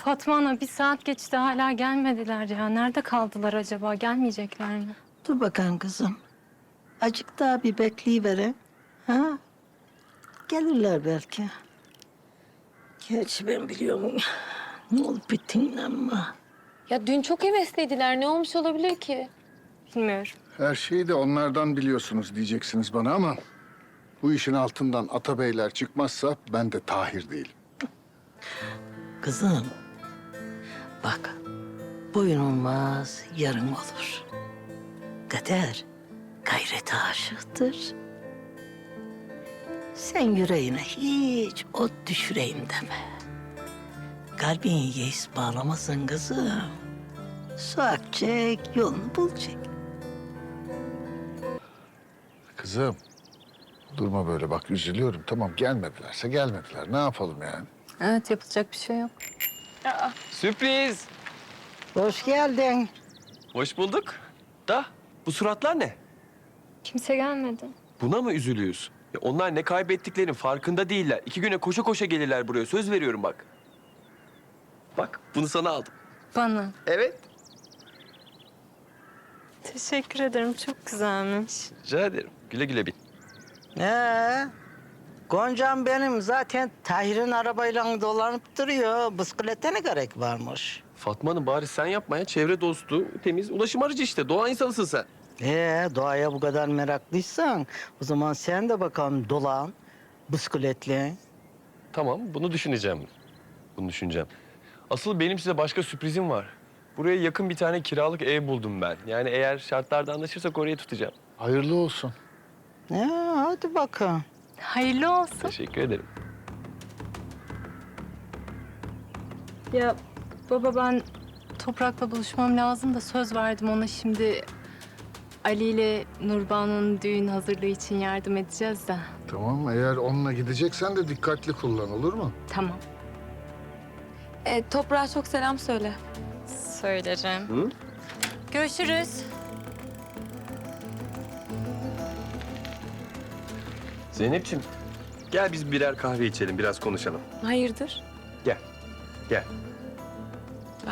Fatma Ana, bir saat geçti hala gelmediler ya. Nerede kaldılar acaba? Gelmeyecekler mi? Dur bakalım kızım. Acık daha bir bekleyiverin. Ha? Gelirler belki. Gerçi ben biliyorum ne olup bittiğini ama. Ya dün çok hevesliydiler. Ne olmuş olabilir ki? Bilmiyorum. Her şeyi de onlardan biliyorsunuz diyeceksiniz bana ama... ...bu işin altından Atabeyler çıkmazsa ben de Tahir değilim. Kızım, bak bugün olmaz yarın olur. Kader gayrete aşıktır. Sen yüreğine hiç ot düşüreyim deme. Kalbini yeis bağlamasın kızım. Su akacak, yolunu bulacak. Kızım, durma böyle bak üzülüyorum. Tamam gelmedilerse gelmediler. Ne yapalım yani? Evet, yapılacak bir şey yok. Sürpriz. Hoş geldin. Hoş bulduk. Da bu suratlar ne? Kimse gelmedi. Buna mı üzülüyorsun? Ya onlar ne kaybettiklerinin farkında değiller. 2 güne koşa koşa gelirler buraya. Söz veriyorum bak. Bak bunu sana aldım. Bana. Evet. Teşekkür ederim. Çok güzelmiş. Rica ederim. Güle güle bin. Goncam benim zaten Tahir'in arabayla dolanıp duruyor. Bisiklete ne gerek varmış? Fatma'nın bari sen yapma ya. Çevre dostu, temiz, ulaşım aracı işte. Doğa insanısın sen. Doğaya bu kadar meraklıysan o zaman sen de bakalım dolan bisikletle. Tamam bunu düşüneceğim. Bunu düşüneceğim. Asıl benim size başka sürprizim var. Buraya yakın bir tane kiralık ev buldum ben. Yani eğer şartlarda anlaşırsak orayı tutacağım. Hayırlı olsun. Hadi bakalım. Hayırlı olsun. Teşekkür ederim. Ya baba, ben Toprak'la buluşmam lazım da söz verdim ona şimdi. Ali ile Nurbano'nun düğün hazırlığı için yardım edeceğiz de. Tamam eğer onunla gideceksen de dikkatli kullan olur mu? Tamam. Toprağa çok selam söyle. Söylerim. Hı? Görüşürüz. Zeynep'ciğim gel biz birer kahve içelim biraz konuşalım. Hayırdır? Gel. Gel.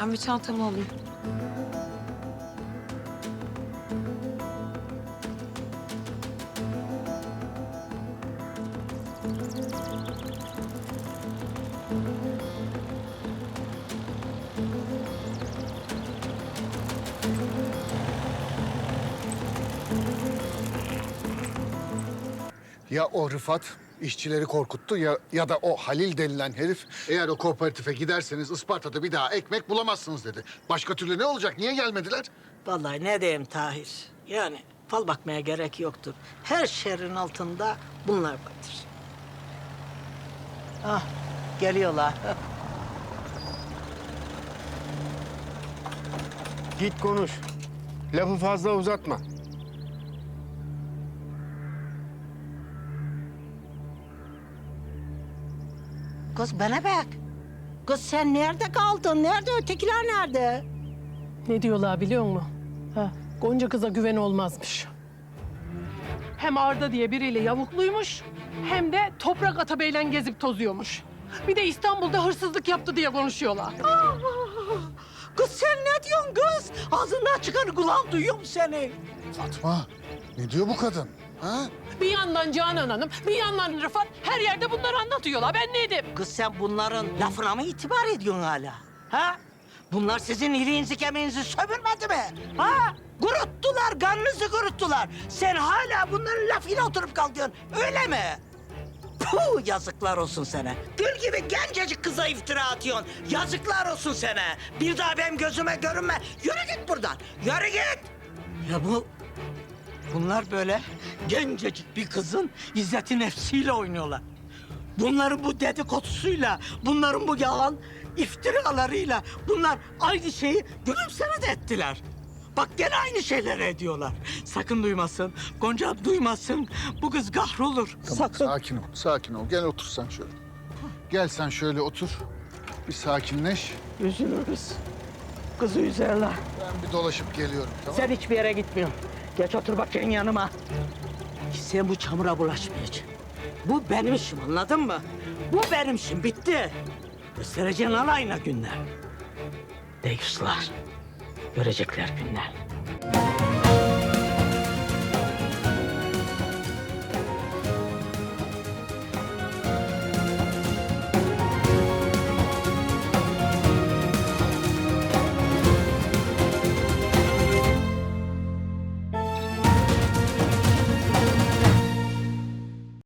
Ben bir çantamı alayım. Ya o Rıfat işçileri korkuttu ya da o Halil denilen herif eğer o kooperatife giderseniz Isparta'da bir daha ekmek bulamazsınız dedi. Başka türlü ne olacak? Niye gelmediler? Vallahi ne diyeyim Tahir. Yani fal bakmaya gerek yoktur. Her şerrin altında bunlar vardır. Ah, geliyorlar. Git konuş. Lafı fazla uzatma. Kız bana bak. Kız sen nerede kaldın? Nerede ötekiler nerede? Ne diyorlar biliyor musun? Ha, Gonca kıza güven olmazmış. Hem Arda diye biriyle yavukluymuş, hem de Toprak Atabey'le gezip tozuyormuş. Bir de İstanbul'da hırsızlık yaptı diye konuşuyorlar. Kız sen ne diyorsun kız? Ağzından çıkanı kulağım duyuyor mu seni? Fatma ne diyor bu kadın? Ha? Bir yandan Canan Hanım, bir yandan Rıfat her yerde bunları anlatıyorlar. Ben ne edeyim? Kız sen bunların lafına mı itibar ediyorsun hala? Ha? Bunlar sizin iliğinizi kemiğinizi sömürmedi mi? Ha? Kuruttular, kanınızı kuruttular. Sen hala bunların lafıyla oturup kalkıyorsun, öyle mi? Puh, yazıklar olsun sana. Gül gibi gencecik kıza iftira atıyorsun. Yazıklar olsun sana. Bir daha benim gözüme görünme. Yürü git buradan, yürü git. Ya bunlar böyle gencecik bir kızın izzeti nefsiyle oynuyorlar. Bunların bu dedikodusuyla, bunların bu yalan iftiralarıyla bunlar aynı şeyi gülümseme de ettiler. Bak gene aynı şeyleri ediyorlar. Sakın duymasın, Gonca duymasın. Bu kız kahrolur. Tamam, Sakın. sakin ol, sakin ol. Gel otur sen şöyle. Gel sen şöyle otur. Bir sakinleş. Üzülürüz. Kızı üzerler. Ben bir dolaşıp geliyorum tamam Sen hiçbir yere gitmiyorsun. Geç otur bakayım yanıma. Sen bu çamura bulaşmayacaksın. Bu benim işim, anladın mı? Bu benim işim, bitti. Göstereceksin alayına günler. Deyyuslar görecekler günler.